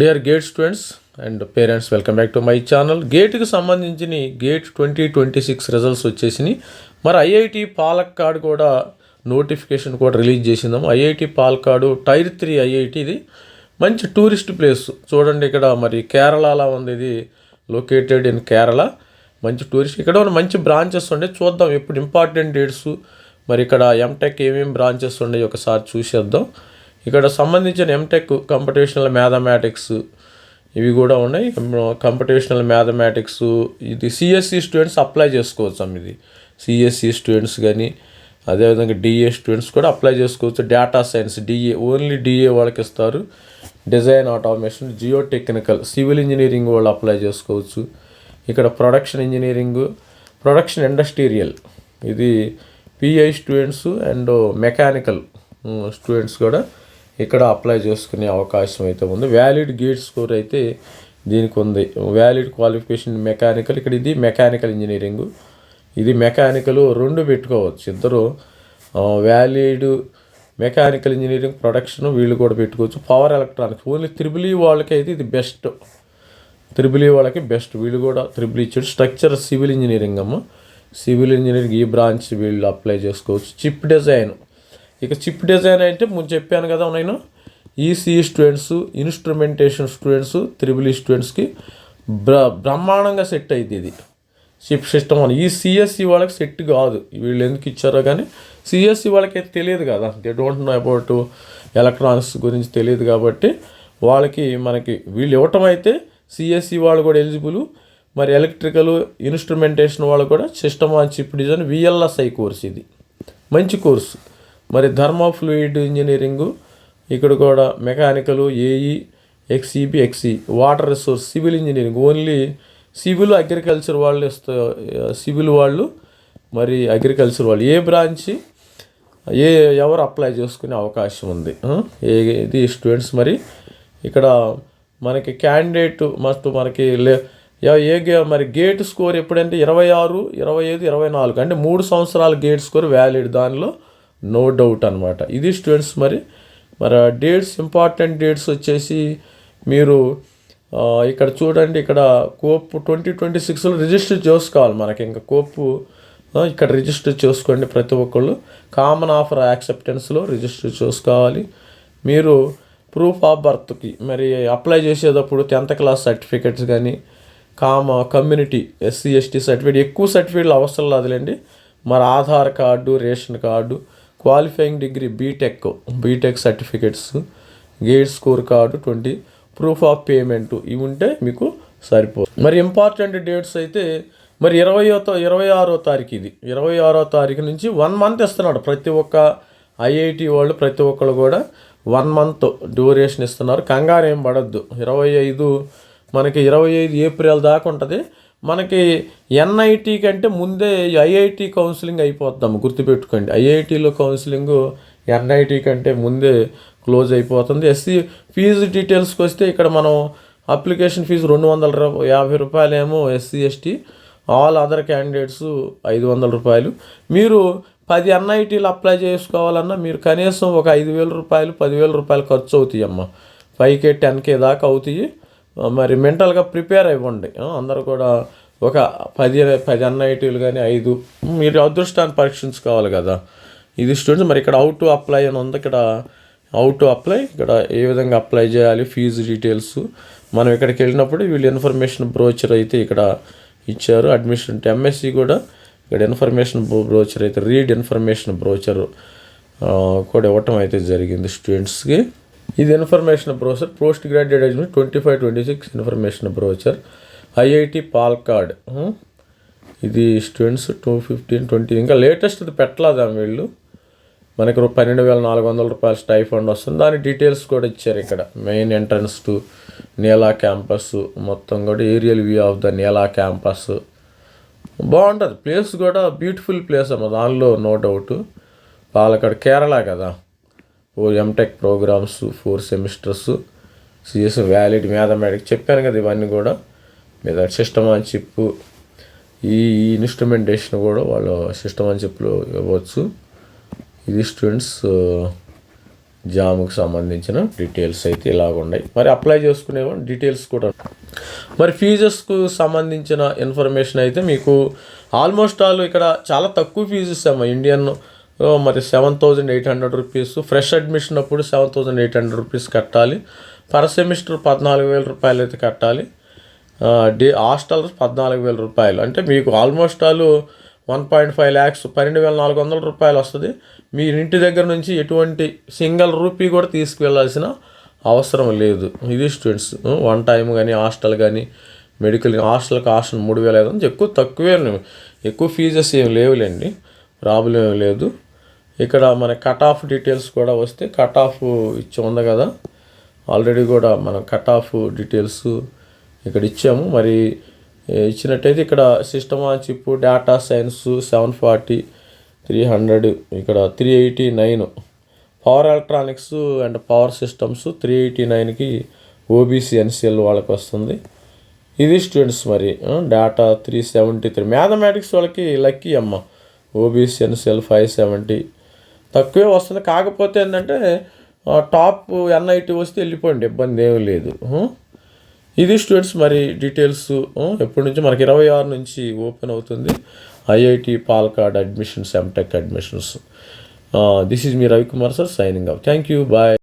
Dear GATE students and parents, welcome back to my channel. గేట్కి సంబంధించిన GATE 2026 results వచ్చేసినాయి. మరి ఐఐటి పాలక్కాడ్ కూడా నోటిఫికేషన్ కూడా రిలీజ్ చేసిందాము. ఐఐటి పాలక్కాడ్ టైర్ 3 ఐఐటి, ఇది మంచి టూరిస్ట్ ప్లేస్. చూడండి ఇక్కడ మరి కేరళలో ఉంది, ఇది లొకేటెడ్ ఇన్ కేరళ. మంచి టూరిస్ట్, ఇక్కడ ఉన్న మంచి బ్రాంచెస్ ఉండే. చూద్దాం ఎప్పుడు ఇంపార్టెంట్ డేట్స్, మరి ఇక్కడ ఎంటెక్ ఏమేమి బ్రాంచెస్ ఉన్నాయి ఒకసారి చూసేద్దాం. ఇక్కడ సంబంధించిన ఎంటెక్ కంప్యూటేషనల్ మ్యాథమెటిక్స్ ఇవి కూడా ఉన్నాయి. కంప్యూటేషనల్ మ్యాథమెటిక్స్ ఇది సిఎస్సి స్టూడెంట్స్ అప్లై చేసుకోవచ్చు అమ్మ. ఇది సిఎస్సి స్టూడెంట్స్ కానీ అదేవిధంగా డిఏ స్టూడెంట్స్ కూడా అప్లై చేసుకోవచ్చు. Data science DA, only DA వాళ్ళకి ఇస్తారు. Design automation, geotechnical, civil engineering వాళ్ళు అప్లై చేసుకోవచ్చు. ఇక్కడ ప్రొడక్షన్ ఇంజనీరింగ్, ప్రొడక్షన్ ఇండస్ట్రియల్, ఇది PI students and mechanical students కూడా ఇక్కడ అప్లై చేసుకునే అవకాశం అయితే ఉంది. వ్యాలిడ్ గేట్ స్కోర్ అయితే దీనికి ఉంది. వ్యాలిడ్ క్వాలిఫికేషన్ మెకానికల్, ఇక్కడ ఇది మెకానికల్ ఇంజనీరింగ్, ఇది మెకానికల్, రెండు పెట్టుకోవచ్చు ఇద్దరు. వ్యాలిడ్ మెకానికల్ ఇంజనీరింగ్ ప్రొడక్షన్ వీళ్ళు కూడా పెట్టుకోవచ్చు. Power electronics only triple E వాళ్ళకి అయితే ఇది బెస్ట్. త్రిబుల్ ఈ వాళ్ళకి బెస్ట్, వీళ్ళు కూడా త్రిబుల్ ఇచ్చాడు. స్ట్రక్చర్ సివిల్ ఇంజనీరింగ్ అమ్మ, సివిల్ ఇంజనీరింగ్ ఈ బ్రాంచ్ వీళ్ళు అప్లై చేసుకోవచ్చు. చిప్ డిజైన్, ఇక చిప్ డిజైన్ అంటే ముందు చెప్పాను కదా నేను, ECE students, instrumentation students, triple E స్టూడెంట్స్కి బ్రహ్మాండంగా సెట్ అయింది ఇది చిప్ సిస్టమ్ అని. ఈ సిఎస్సి వాళ్ళకి సెట్ కాదు, వీళ్ళు ఎందుకు ఇచ్చారో కానీ సిఎస్సి వాళ్ళకి తెలియదు కదా, they don't know about electronics గురించి తెలియదు కాబట్టి వాళ్ళకి మనకి వీళ్ళు ఇవ్వటం అయితే సిఎస్సి వాళ్ళు కూడా ఎలిజిబుల్. మరి ఎలక్ట్రికల్ ఇన్స్ట్రుమెంటేషన్ వాళ్ళు కూడా system on chip design VLSI course, ఇది మంచి కోర్సు. మరి థర్మోఫ్లూయిడ్ ఇంజనీరింగు, ఇక్కడ కూడా mechanical, AE, XEB, XE, water resource, civil engineering only civil agriculture వాళ్ళు సివిల్ వాళ్ళు, మరి అగ్రికల్చర్ వాళ్ళు ఏ బ్రాంచి ఎవరు అప్లై చేసుకునే అవకాశం ఉంది. ఇది స్టూడెంట్స్ మరి ఇక్కడ మనకి క్యాండిడేట్ మస్ట్ మనకి మరి గేట్ స్కోర్ ఎప్పుడంటే 26, 25, 24 అంటే 3 సంవత్సరాల గేట్ స్కోర్ వ్యాలిడ్, దానిలో నో డౌట్ అనమాట. ఇది స్టూడెంట్స్ మరి డేట్స్, ఇంపార్టెంట్ డేట్స్ వచ్చేసి మీరు ఇక్కడ చూడండి, ఇక్కడ కోప్ 2026లో రిజిస్టర్ చేసుకోవాలి మనకి. ఇంకా కోప్ ఇక్కడ రిజిస్టర్ చేసుకోండి ప్రతి ఒక్కళ్ళు. కామన్ ఆఫర్ యాక్సెప్టెన్స్లో రిజిస్టర్ చేసుకోవాలి. మీరు ప్రూఫ్ ఆఫ్ బర్త్కి మరి అప్లై చేసేటప్పుడు 10th క్లాస్ సర్టిఫికెట్స్ కానీ కమ్యూనిటీ ఎస్సీ ఎస్టీ సర్టిఫికేట్, ఎక్కువ సర్టిఫికేట్లు అవసరం లేదులేండి. మరి Aadhaar card, ration card, qualifying degree BTech certificates, GATE score card 20, proof of payment ఇవి ఉంటే మీకు సరిపోతుంది. మరి ఇంపార్టెంట్ డేట్స్ అయితే మరి 26వ తారీఖు, ఇది 26వ తారీఖు నుంచి 1 month ఇస్తున్నాడు ప్రతి ఒక్క ఐఐటి వాళ్ళు. ప్రతి ఒక్కళ్ళు కూడా 1 month డ్యూరేషన్ ఇస్తున్నారు. కంగారు ఏం పడద్దు. 25 మనకి 25 ఏప్రిల్ దాకా ఉంటుంది. మనకి ఎన్ఐటి కంటే ముందే ఐఐటి కౌన్సిలింగ్ అయిపోతాము, గుర్తుపెట్టుకోండి. ఐఐటిలో కౌన్సిలింగ్ ఎన్ఐటి కంటే ముందే క్లోజ్ అయిపోతుంది. ఎస్సీ ఫీజు డీటెయిల్స్కి వస్తే ఇక్కడ మనం అప్లికేషన్ ఫీజు 250 రూపాయలేమో SC ST, all other candidates 500 రూపాయలు. మీరు 10 ఎన్ఐటీలు అప్లై చేసుకోవాలన్నా మీరు కనీసం ఒక 5,000 రూపాయలు, 10,000 రూపాయలు ఖర్చు అవుతాయి అమ్మ. 5K 10K దాకా అవుతాయి. మరి మెంటల్గా ప్రిపేర్ అవ్వండి అందరూ కూడా. ఒక 10 ఎన్ఐటీలు కానీ 5 మీరు అదృష్టాన్ని పరీక్షించుకోవాలి కదా. ఇది స్టూడెంట్స్ మరి ఇక్కడ హౌ టు అప్లై అని ఉంది. ఇక్కడ హౌ టు అప్లై, ఇక్కడ ఏ విధంగా అప్లై చేయాలి, ఫీజు డీటెయిల్స్ మనం ఇక్కడికి వెళ్ళినప్పుడు వీళ్ళు ఇన్ఫర్మేషన్ బ్రోచర్ అయితే ఇక్కడ ఇచ్చారు. అడ్మిషన్ ఎంఎస్సి కూడా ఇక్కడ ఇన్ఫర్మేషన్ బ్రోచర్ అయితే రీడ్ ఇన్ఫర్మేషన్ బ్రోచర్ కూడా ఇవ్వటం అయితే జరిగింది స్టూడెంట్స్కి. ఇది information brochure, post graduate admission 25-26 information brochure IIT Palakkad. ఇది స్టూడెంట్స్ 215-20 ఇంకా లేటెస్ట్ ఇది పెట్టలేదా వీళ్ళు. మనకి 12,400 రూపాయలు స్టైఫండ్ వస్తుంది. దాని డీటెయిల్స్ కూడా ఇచ్చారు ఇక్కడ. Main entrance to Nila campus మొత్తం కూడా aerial view of the Nila campus బాగుంటుంది. ప్లేస్ కూడా బ్యూటిఫుల్ ప్లేస్ అమ్మ, దానిలో నో డౌట్. పాలక్కాడ్ కేరళ కదా. MTech programmes 4 semesters, CS valid mathematics చెప్పాను కదా. ఇవన్నీ కూడా మీద సిస్టమ్ ఆన్ చిప్, ఈ ఇన్స్ట్రుమెంటేషన్ కూడా వాళ్ళు సిస్టమ్ ఆన్ చిప్లో ఇవ్వచ్చు. ఇది స్టూడెంట్స్ జామ్కి సంబంధించిన డీటెయిల్స్ అయితే ఇలాగ ఉన్నాయి. మరి అప్లై చేసుకునేవాళ్ళు డీటెయిల్స్ కూడా. మరి ఫీజెస్కు సంబంధించిన ఇన్ఫర్మేషన్ అయితే మీకు ఆల్మోస్ట్ ఆల్ ఇక్కడ చాలా తక్కువ ఫీజెస్ అమ్మా. ఇండియన్ మరి 7,800 రూపీస్. ఫ్రెష్ అడ్మిషన్ అప్పుడు 7,800 రూపీస్ కట్టాలి. పర్ సెమిస్టర్ 14,000 రూపాయలు అయితే కట్టాలి. హాస్టల్ 14,000 రూపాయలు. అంటే మీకు ఆల్మోస్ట్ ఆల్ 1.5 lakhs 12,400 రూపాయలు వస్తుంది. మీ ఇంటి దగ్గర నుంచి ఎటువంటి సింగిల్ రూపీ కూడా తీసుకువెళ్ళాల్సిన అవసరం లేదు. ఇది స్టూడెంట్స్ వన్ టైం కానీ హాస్టల్ కానీ మెడికల్ హాస్టల్ కాస్ట్ 3,500 తక్కువే. ఎక్కువ ఫీజెస్ ఏం లేవులేండి, ప్రాబ్లం ఏం లేదు. ఇక్కడ మన కట్ ఆఫ్ డీటెయిల్స్ కూడా వస్తే కట్ ఆఫ్ ఇచ్చి ఉంది కదా ఆల్రెడీ కూడా మనం కట్ ఆఫ్ డీటెయిల్స్ ఇక్కడ ఇచ్చాము. మరి ఇచ్చినట్టయితే ఇక్కడ system on chip data science 740, 300, ఇక్కడ 389 power electronics and power systems 389కి ఓబీసీ ఎన్సిఎల్ వాళ్ళకి వస్తుంది. ఇది స్టూడెంట్స్ మరి డేటా 373. మ్యాథమెటిక్స్ వాళ్ళకి లక్కీ అమ్మ, ఓబీసీ ఎన్సిఎల్ 570 తక్కువే వస్తుంది. కాకపోతే ఏంటంటే టాప్ ఎన్ఐటి వస్తే వెళ్ళిపోండి, ఇబ్బంది ఏమీ లేదు. ఇది స్టూడెంట్స్ మరి డీటెయిల్స్. ఎప్పటి నుంచి మనకి 26 నుంచి ఓపెన్ అవుతుంది IIT Palakkad admissions, MTech admissions. This is me Ravikumar sir signing off. Thank you, bye.